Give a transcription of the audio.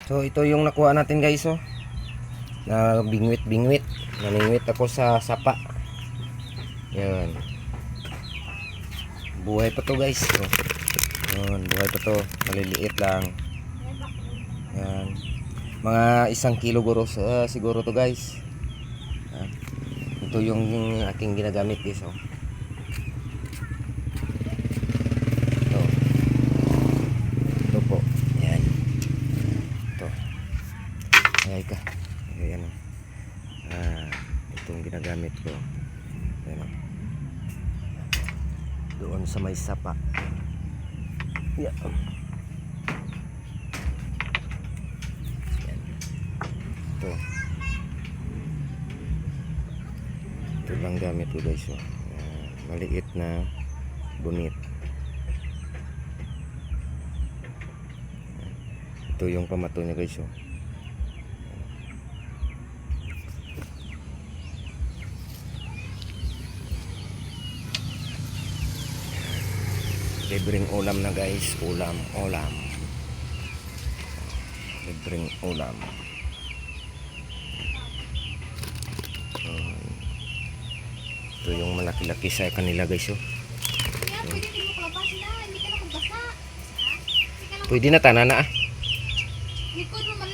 So ito yung nakuha natin guys, oh. Na bingwit. Namingwit ako sa sapa. Yan. Buhay pa to guys. Oh. Yan, buhay pa to. Maliliit lang. Yan. Mga 1 kilo siguro to guys. Yan. Ito yung aking ginagamit guys, oh. Ito po. Yan. Ito. Ay ka. Ayan. Itong ginagamit ko. Ayan. Doon sa may sapa. Yan. Yan. Ito. Ito lang gamit ko guys, oh. Maliit na bunit. Ito yung pamato niya guys, oh. Libreng ulam na guys, ulam. Libreng ulam. Ito yung malaki-laki sa kanila guys, oh. Pwede na tanan na ah. Likod mo man